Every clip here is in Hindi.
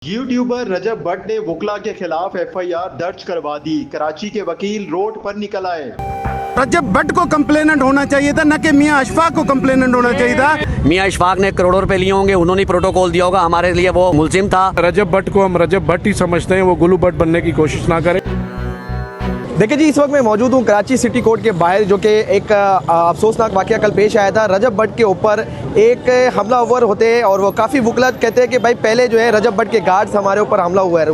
यूट्यूबर रजब भट्ट ने वुकला के खिलाफ एफआईआर दर्ज करवा दी। कराची के वकील रोड पर निकल आए। रजब भट्ट को कंप्लेनेंट होना चाहिए था, न कि मियां अशफाक को कंप्लेनेंट होना चाहिए था। मियां अशफाक ने करोड़ों रुपए लिए होंगे, उन्होंने प्रोटोकॉल दिया होगा, हमारे लिए वो मुलजिम था। रजब भट्ट को हम रजब भट्ट ही समझते हैं, वो गुलू भट्ट बनने की कोशिश ना करें। देखिए जी, इस वक्त मैं मौजूद हूँ कराची सिटी कोर्ट के बाहर, जो कि एक अफसोसनाक वाक़या कल पेश आया था। रजब भट्ट के ऊपर एक हमलावर होते हैं और वो काफ़ी वकलत कहते हैं कि भाई पहले जो है रजब भट्ट के गार्ड्स हमारे ऊपर हमला हुआ है,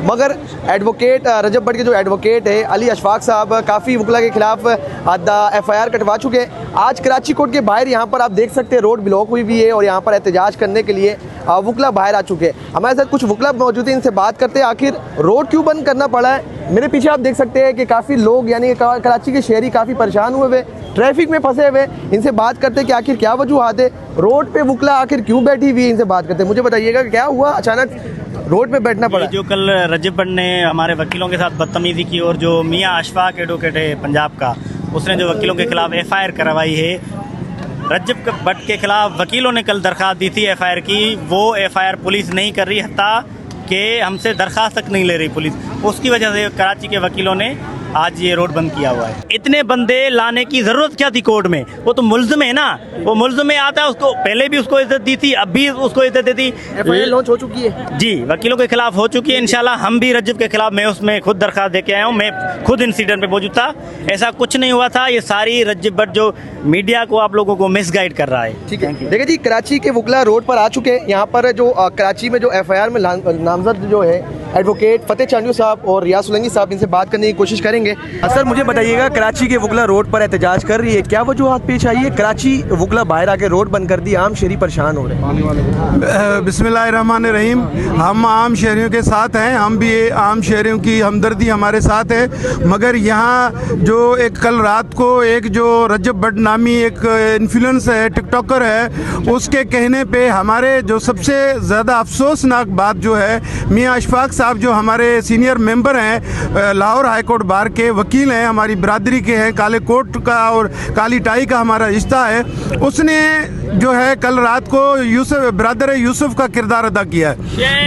मगर एडवोकेट रजब भट्ट के जो एडवोकेट है अली अशफाक साहब काफ़ी वकला के खिलाफ एफआईआर कटवा चुके हैं। आज कराची कोर्ट के बाहर यहाँ पर आप देख सकते हैं रोड ब्लॉक हुई भी है और यहाँ पर एहतजाज करने के लिए वकला बाहर आ चुके हैं। हमारे साथ कुछ वकला मौजूद हैं, इनसे बात करते हैं आखिर रोड क्यों बंद करना पड़ा है। मेरे पीछे आप देख सकते हैं कि काफ़ी लोग यानी कराची के शहरी काफ़ी परेशान हुए, ट्रैफिक में फंसे हुए। इनसे बात करते हैं कि आखिर क्या वजूहात है, रोड पे वकला आखिर क्यों बैठी हुई है, इनसे बात करते हैं। मुझे बताइएगा क्या हुआ, अचानक रोड पे बैठना पड़ा? जो कल रजब भट्ट ने हमारे वकीलों के साथ बदतमीजी की और जो मियां अशफाक एडवोकेट है पंजाब का, उसने जो वकीलों के खिलाफ एफआईआर करवाई है। रजब भट्ट के खिलाफ वकीलों ने कल दरख्वास्त दी थी एफआईआर की, वो एफआईआर पुलिस नहीं कर रही, हत्ता कि हमसे दरख्वास्त तक नहीं ले रही पुलिस। उसकी वजह से कराची के वकीलों ने आज ये रोड बंद किया हुआ है। इतने बंदे लाने की जरूरत क्या थी कोर्ट में? वो तो मुल्ज़िम है ना, वो मुल्ज़िम में आता है, उसको पहले भी उसको इज्जत दी थी, अब भी उसको इज्जत देती। एफआईआर लॉन्च हो चुकी है जी, वकीलों के खिलाफ हो चुकी है। इंशाल्लाह हम भी रजब के खिलाफ, मैं उसमें खुद दरख्वास्त दे के आया हूँ, मैं खुद इंसिडेंट पे मौजूद था। ऐसा कुछ नहीं हुआ था, ये सारी रजब भट्ट जो मीडिया को आप लोगों को मिसगाइड कर रहा है। ठीक है, देखिए जी, कराची के वकला रोड पर आ चुके हैं। यहाँ पर जो कराची में जो एफआईआर में नामजद जो है एडवोकेट फतेह चांडियो साहब और रियाज सुलंगी साहब, इनसे बात करने की कोशिश करेंगे। सर मुझे बताइएगा, कराची के वकला रोड पर एहतजाज कर रही है, क्या वजूहात पेश आई है? कराची वकला बाहर आके रोड बंद कर दी, आम शहरी परेशान हो रहे हैं। बिस्मिल्लाहिर्रहमानिर्रहीम। हम आम शहरियों के साथ हैं, हम भी आम शहरियों की हमदर्दी हमारे साथ है। मगर यहाँ जो एक कल रात को एक जो रजब भट्ट नामी एक इन्फ्लुएंसर है, टिकटॉकर है, उसके कहने पे हमारे जो सबसे ज़्यादा अफसोसनाक बात जो है, मियां अशफाक साहब जो हमारे सीनियर मेंबर हैं, लाहौर हाई कोर्ट बार के वकील हैं, हमारी बिरादरी के हैं, काले कोट का और काली टाई का हमारा रिश्ता है, उसने जो है कल रात को ब्रदर यूसुफ का किरदार अदा किया है।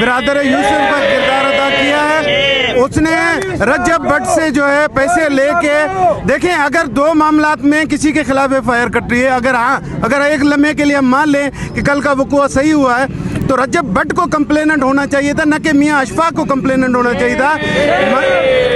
ब्रदर यूसुफ का किरदार अदा किया है। उसने रजब भट्ट से जो है पैसे लेके, देखें अगर दो मामलात में किसी के खिलाफ एफआईआर कट रही है, अगर एक लम्हे के लिए हम मान लें कि कल का वक़ुआ सही हुआ है, तो रजब भट्ट को कंप्लेनेंट होना चाहिए था, न कि मियां अशफाक को कंप्लेनेंट होना चाहिए था।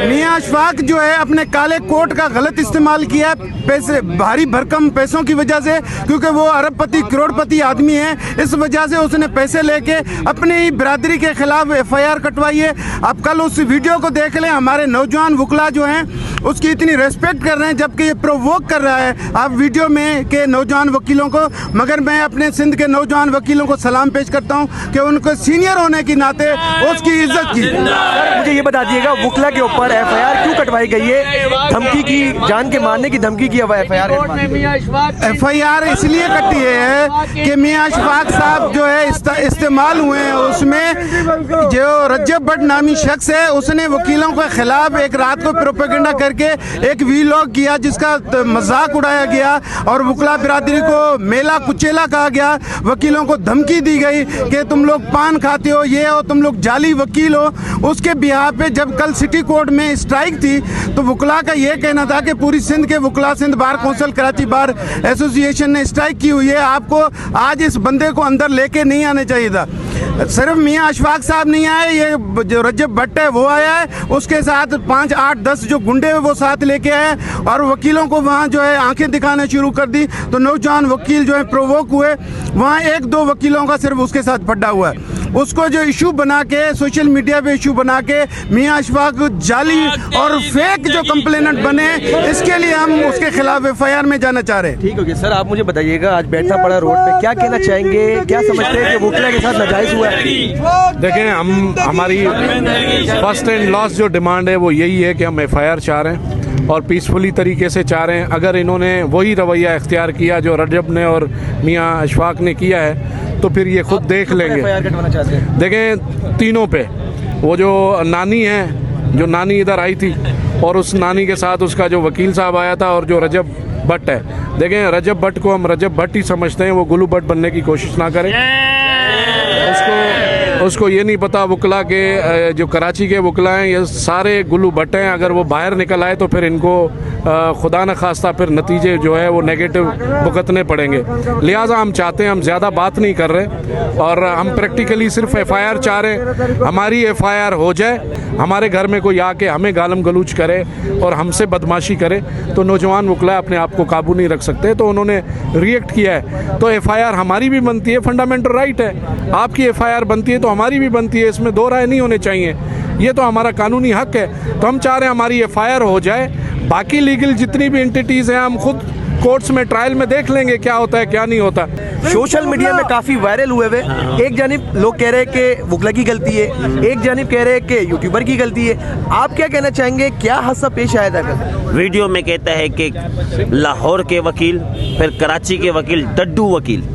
मियां अशफाक जो है अपने काले कोट का गलत इस्तेमाल किया पैसे, भारी भरकम पैसों की वजह से, क्योंकि वो अरबपति करोड़पति आदमी है, इस वजह से उसने पैसे लेके अपने ही बिरादरी के खिलाफ एफआईआर कटवाई है। अब कल उस वीडियो को देख लें, हमारे नौजवान वकला जो हैं उसकी इतनी रेस्पेक्ट कर रहे हैं, जबकि ये प्रोवोक कर रहा है आप वीडियो में के नौजवान वकीलों को। मगर मैं अपने सिंध के नौजवान वकीलों को सलाम पेश करता हूँ कि उनको सीनियर होने की नाते उसकी इज्जत की। मुझे ये बता दीजिएगा, वकला के ऊपर एफआईआर क्यों कटवाई गई है? धमकी की, जान के मारने की धमकी की एफआईआर इसलिए कटी है कि मियां अशफाक साहब जो है इस्तेमाल हुए हैं। उसमें जो रजब भट्ट नामी शख्स है, उसने वकीलों के खिलाफ एक रात को प्रोपेगेंडा करके एक वीलॉग किया, जिसका मजाक उड़ाया गया और वकला बिरादरी को मेला कुचेला कहा गया। वकीलों को धमकी दी गई कि तुम लोग पान खाते हो, ये हो, तुम लोग जाली वकील हो। उसके बिहार पे जब कल सिटी कोर्ट में स्ट्राइक थी, तो वकला का ये कहना था कि पूरी सिंध के वकला, Sindh bar council, Karachi bar association ने स्ट्राइक की हुई है, आपको आज इस बंदे को अंदर लेके नहीं आने चाहिए था। सिर्फ मियां अशफाक साहब नहीं आए, ये जो रजब भट्ट है वो आया है, उसके साथ 5, 8, 10 जो गुंडे हैं वो साथ लेके आए और वकीलों को वहाँ जो है आंखें दिखाना शुरू कर दी। तो नौजवान वकील जो है प्रोवोक हुए, वहाँ 1-2 वकीलों का सिर्फ उसके साथ फड्डा हुआ है। उसको जो इशू बना के सोशल मीडिया पे इशू बना के मियां अशफाक जाली और फेक जो कंप्लेनेंट बने, इसके लिए हम उसके खिलाफ एफआईआर में जाना चाह रहे हैं। ठीक है सर, आप मुझे बताइएगा, आज बैठना पड़ा रोड पे, क्या कहना चाहेंगे? क्या समझते हैं कि वकला के साथ नाजायज हुआ है? देखें, हमारी फर्स्ट एंड लास्ट जो डिमांड है वो यही है कि हम एफआईआर चाह रहे हैं और पीसफुली तरीके से चाह रहे हैं। अगर इन्होंने वही रवैया इख्तियार किया जो रजब ने और मियां अशफाक ने किया है, तो फिर ये खुद देख लेंगे। देखें, तीनों पे, वो जो नानी है, जो नानी इधर आई थी और उस नानी के साथ उसका जो वकील साहब आया था, और जो रजब भट्ट है, देखें रजब भट्ट को हम रजब भट्ट ही समझते हैं, वो गुलू भट्ट बनने की कोशिश ना करें। उसको उसको ये नहीं पता वकला के जो कराची के वकला हैं ये सारे गुल्लू भट्ट हैं। अगर वो बाहर निकल आए तो फिर इनको खुदा न खास्ता फिर नतीजे जो है वो नेगेटिव भुगतने पड़ेंगे। लिहाजा हम चाहते हैं, हम ज़्यादा बात नहीं कर रहे और हम प्रैक्टिकली सिर्फ FIR चाह रहे हैं। हमारी FIR हो जाए, हमारे घर में कोई आके हमें गालम गलूच करे और हमसे बदमाशी करे तो नौजवान वकला अपने आप को काबू नहीं रख सकते, तो उन्होंने रिएक्ट किया है। तो FIR हमारी भी बनती है, फंडामेंटल राइट है। आपकी FIR बनती है तो हमारी भी बनती है, इसमें दो राय नहीं होने चाहिए, ये तो हमारा कानूनी हक है। तो हम चाह रहे हैं हमारी FIR हो जाए, बाकी लीगल जितनी भी एंटिटीज़ हैं हम खुद कोर्ट्स में ट्रायल में देख लेंगे क्या होता है क्या नहीं होता। सोशल मीडिया में काफी वायरल हुए हुए, एक जानिब लोग कह रहे हैं कि वकला की गलती है, एक जानिब कह रहे हैं कि यूट्यूबर की गलती है। आप क्या कहना चाहेंगे, क्या हादसा पेश आया था कल? वीडियो में कहता है कि लाहौर के वकील, फिर कराची के वकील, डड्डू वकील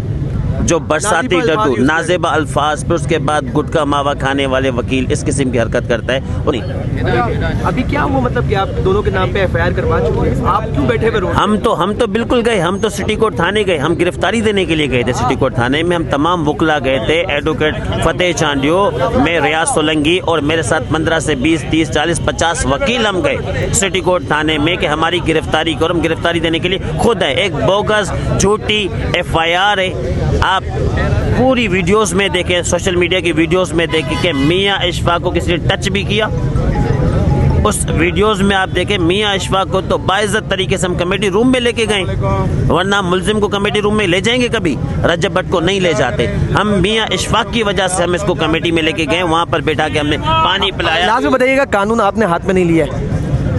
जो बरसाती डड्डू, नाजेबा अल्फाज, फिर उसके बाद गुटखा मावा खाने वाले वकील, इस किस्म की हरकत करता है। और नहीं अभी क्या हुआ, मतलब कि आप दोनों के नाम पे FIR करवा चुके हैं, आप क्यों बैठे हुए? हम तो बिल्कुल गए, हम तो सिटी कोर्ट थाने गए, हम गिरफ्तारी देने के लिए गए थे सिटी कोर्ट थाने में। हम तमाम वकला गए थे, एडवोकेट फतेह चांडियो, मैं रियाज सोलंगी और मेरे साथ 15 से 20, 30, 40, 50 वकील हम गए सिटी कोर्ट थाने में कि हमारी गिरफ्तारी करो। हम गिरफ्तारी देने के लिए खुद है, एक बोगस झूठी FIR है। आप पूरी वीडियोस में देखें, सोशल मीडिया की वीडियोस में देखें कि मियां इशफाक को किसी ने टच भी किया। उस वीडियोस में आप देखें मियां इशफाक को तो बाइज्जत तरीके से हम कमेटी रूम में लेके गए, वरना मुलजिम को कमेटी रूम में ले जाएंगे कभी, रजब भट्ट को नहीं ले जाते। हम मियां इशफाक की वजह से हम इसको कमेटी में लेके गए, वहाँ पर बैठा के हमने पानी पिलाया। लाजमी बताइएगा, कानून आपने हाथ में नहीं लिया है।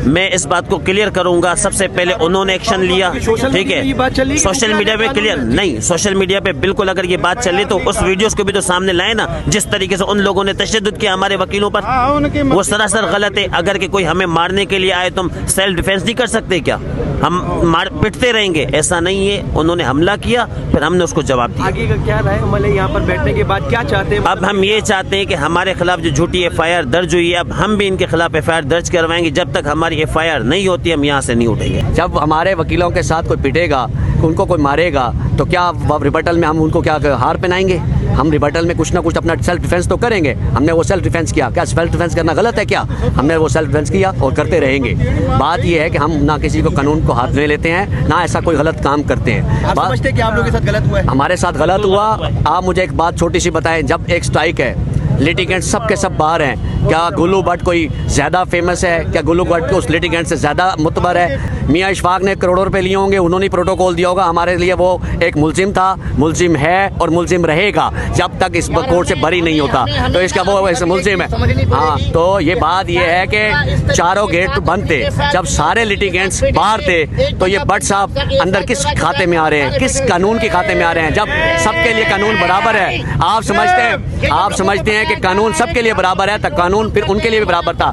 मैं इस बात को क्लियर करूंगा, सबसे पहले उन्होंने एक्शन लिया, ठीक है। सोशल मीडिया पे क्लियर नहीं, सोशल मीडिया पे बिल्कुल अगर ये बात चले तो उस वीडियोस को भी तो सामने लाए ना। जिस तरीके से उन लोगों ने तशद्दुद किया हमारे वकीलों पर, वो सरासर गलत है। अगर कि कोई हमें मारने के लिए आए तो हम सेल्फ डिफेंस नहीं कर सकते क्या? हम मार पिटते रहेंगे? ऐसा नहीं है। उन्होंने हमला किया, फिर हमने उसको जवाब दिया। आगे का क्या है हमारे यहाँ पर बैठने के बाद क्या चाहते हैं? अब हम ये चाहते हैं कि हमारे खिलाफ जो झूठी FIR दर्ज हुई है, अब हम भी इनके खिलाफ FIR दर्ज करवाएंगे। जब तक हमारी FIR नहीं होती हम यहाँ से नहीं उठेंगे। जब हमारे वकीलों के साथ कोई पिटेगा, उनको कोई मारेगा, तो क्या रिबटल में हम उनको क्या हार पहनाएंगे? हम रिबटल में कुछ ना कुछ अपना सेल्फ डिफेंस तो करेंगे। हमने वो सेल्फ डिफेंस किया, क्या सेल्फ डिफेंस करना गलत है क्या? हमने वो सेल्फ डिफेंस किया और करते रहेंगे। बात ये है कि हम ना किसी को कानून को हाथ में लेते हैं, ना ऐसा कोई गलत काम करते हैं। आप समझते हैं कि आप लोगों के साथ गलत हुआ है? हमारे साथ गलत हुआ। आप मुझे एक बात छोटी सी बताएं, जब एक स्ट्राइक है, लिटिगेंट सब के सब बाहर हैं, क्या गुल्लू भट्ट कोई ज़्यादा फेमस है? क्या गुल्लू भट्ट उस लिटिगेंट से ज़्यादा मुतबर है? मियां इशफाक ने करोड़ों रुपए लिए होंगे, उन्होंने प्रोटोकॉल दिया होगा। हमारे लिए वो एक मुलजिम था, मुलजिम है और मुलजिम रहेगा जब तक इस कोर्ट से बरी नहीं होता। तो इसका वो ऐसे मुलजिम है। हाँ, तो ये बात ये है कि चारों गेट बंद थे, जब सारे लिटिगेंट्स बाहर थे, तो ये भट्ट साहब अंदर किस खाते में आ रहे हैं, किस कानून के खाते में आ रहे हैं? जब सबके लिए कानून बराबर है। आप समझते हैं कि कानून सबके लिए बराबर है, तो कानून फिर उनके लिए भी बराबर था।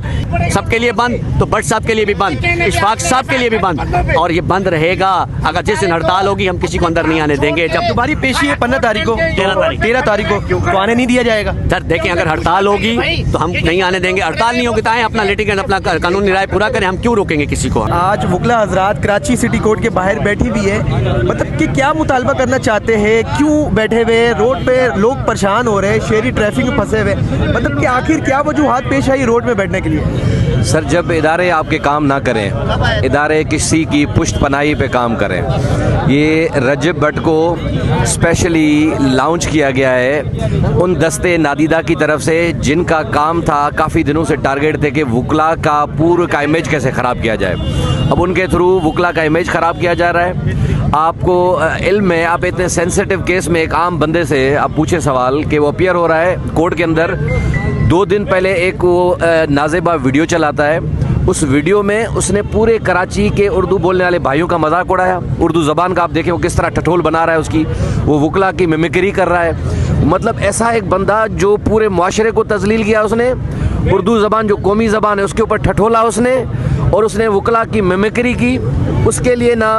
सबके लिए बंद तो भट्ट साहब के लिए भी बंद, इशफाक साहब के लिए भी बंद, और ये बंद रहेगा। अगर जिस दिन हड़ताल होगी हम किसी को अंदर नहीं आने देंगे। जब तुम्हारी पेशी है 15 तारीख को, 13 तारीख को, तो आने नहीं दिया जाएगा? सर देखें, अगर हड़ताल होगी तो हम नहीं आने देंगे। हड़ताल नहीं होगी तो आए, अपना लिटिगेंट अपना कानूनी राय पूरा करें, हम क्यों रोकेंगे किसी को? आज वकला हजरात कराची सिटी कोर्ट के बाहर बैठी हुई है, मतलब कि क्या मुतालबा करना चाहते हैं? क्यों बैठे हुए? रोड पे लोग परेशान हो रहे हैं, शहरी ट्रैफिक में फंसे हुए, मतलब कि आखिर क्या वजूहात पेश आई रोड में बैठने के लिए? सर, जब इदारे आपके काम ना करें, इदारे किसी की पुष्ट पनाही पे काम करें। ये रजब भट्ट को स्पेशली लॉन्च किया गया है उन दस्ते नादीदा की तरफ से जिनका काम था, काफ़ी दिनों से टारगेट थे कि वकला का पूर्व का इमेज कैसे ख़राब किया जाए। अब उनके थ्रू वकला का इमेज ख़राब किया जा रहा है। आपको इल्म है, आप इतने सेंसिटिव केस में एक आम बंदे से आप पूछे सवाल कि वो अपीयर हो रहा है कोर्ट के अंदर। 2 दिन पहले एक वो नाजेबा वीडियो चलाता है, उस वीडियो में उसने पूरे कराची के उर्दू बोलने वाले भाइयों का मजाक उड़ाया। उर्दू ज़बान का आप देखें वो किस तरह ठठोल बना रहा है उसकी, वो वकला की मिमिक्री कर रहा है। मतलब ऐसा एक बंदा जो पूरे मुआशरे को तजलील किया उसने, उर्दू ज़बान जो कौमी ज़बान है उसके ऊपर ठठोला उसने, और उसने वकला की मिमिक्री की। उसके लिए ना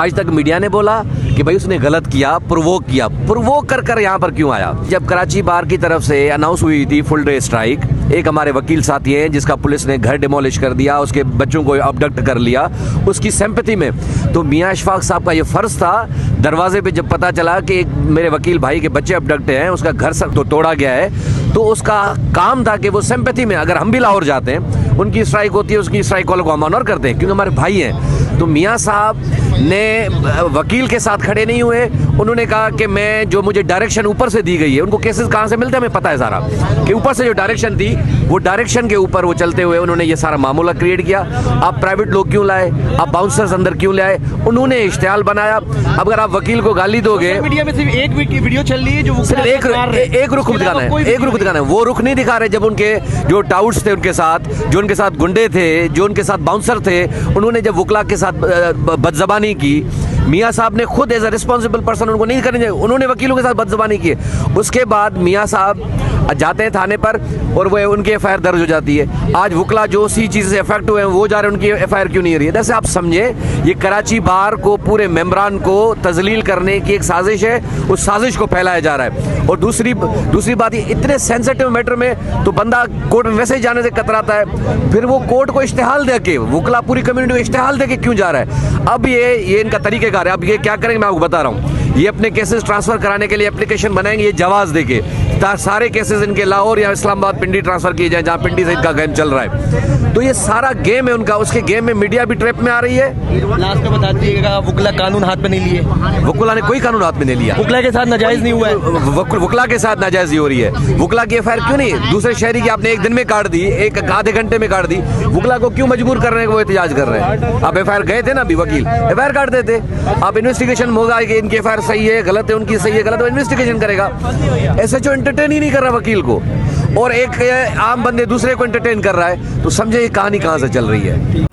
आज तक मीडिया ने बोला कि भाई उसने गलत किया, प्रोवोक किया। प्रोवोक कर यहाँ पर क्यों आया? जब कराची बार की तरफ से अनाउंस हुई थी फुल डे स्ट्राइक, एक हमारे वकील साथी हैं जिसका पुलिस ने घर डिमोलिश कर दिया, उसके बच्चों को अबडक्ट कर लिया, उसकी सिंपैथी में तो मियां इशफाक साहब का ये फ़र्ज़ था, दरवाजे पे जब पता चला कि मेरे वकील भाई के बच्चे अबडक्ट हैं, उसका घर सब तो तोड़ा गया है, तो उसका काम था कि वो सिंपैथी में, अगर हम भी लाहौर जाते हैं, उनकी स्ट्राइक होती है, उसकी स्ट्राइक कॉल को हम ऑनर करते हैं क्योंकि हमारे भाई हैं। तो मियाँ साहब ने वकील के साथ खड़े नहीं हुए, उन्होंने कहा कि मैं जो मुझे डायरेक्शन ऊपर से दी गई है, उनको केसेस कहाँ से मिलते हैं हमें पता है सारा, कि ऊपर से जो डायरेक्शन थी वो डायरेक्शन के ऊपर वो चलते हुए उन्होंने ये सारा मामला क्रिएट किया। आप प्राइवेट लोग क्यों लाए, आप बाउंसर्स अंदर क्यों लाए, उन्होंने इश्तिहाल बनाया। अगर आप वकील को गाली दोगे, मीडिया में सिर्फ एक वीडियो चल रही है जो सिर्फ एक रुख दिखाना है, एक रुख दिखाना है, वो रुख नहीं दिखा रहे। जब उनके जो टाउट्स थे उनके साथ, जो उनके साथ गुंडे थे, जो उनके साथ बाउंसर थे, उन्होंने जब वकला के साथ बदजबानी की, मियाँ साहब ने खुद एज अ रिस्पॉन्सिबल पर्सन उनको नहीं करनी चाहिए, उन्होंने वकीलों के साथ बदजबानी की। उसके बाद मियाँ साहब जाते हैं थाने पर और वो उनकी एफआईआर दर्ज हो जाती है। आज वकला जो सी चीज़ से अफेक्ट हुए हैं वो जा रहे हैं, उनकी एफआईआर क्यों नहीं हो रही है? जैसे आप समझे ये कराची बार को, पूरे मेंबरान को तजलील करने की एक साजिश है, उस साजिश को फैलाया जा रहा है। और दूसरी बात, ये इतने सेंसिटिव मैटर में तो बंदा कोर्ट में वैसे ही जाने से कतराता है, फिर वो कोर्ट को इश्तिहाल दे के, वकला पूरी कम्युनिटी को इश्तिहाल दे के क्यों जा रहा है? अब ये इनका तरीक़ेकार है। अब ये क्या करेंगे मैं आपको बता रहा हूँ। ये अपने केसेस ट्रांसफ़र कराने के लिए एप्लीकेशन बनाएंगे, ये जवाज देके सारे केसेस इनके लाहौर या इस्लामाबाद, पिंडी ट्रांसफ़र किए जाएं, जहाँ पिंडी से इनका गेम चल रहा है। तो ये सारा गेम है उनका, उसके गेम में मीडिया भी ट्रैप में आ रही है। लास्ट में बता दीजिएगा, वकला कानून हाथ में नहीं लिए, वकला ने कोई कानून हाथ में नहीं लिया, वकला के साथ नाजायज नहीं हुआ है, वकला के साथ नाजायजी हो रही है। वकला की एफआईआर क्यों नहीं? दूसरे शहरी की आपने एक दिन में काट दी, एक आधे घंटे में काट दी, वकला को क्यों मजबूर कर रहे हैं? वो एहतजाज कर रहे हैं। आप एफआईआर गए थे ना, अभी वकील एफआईआर काट देते, आप इन्वेस्टिगेशन होगा कि इनकी एफआईआर सही है गलत है, उनकी सही है गलत है, इन्वेस्टिगेशन करेगा। एसएचओ एंटरटेन ही नहीं कर रहा वकील को, और एक आम बंदे दूसरे को एंटरटेन कर रहा है, तो समझे ये कहानी कहाँ से चल रही है।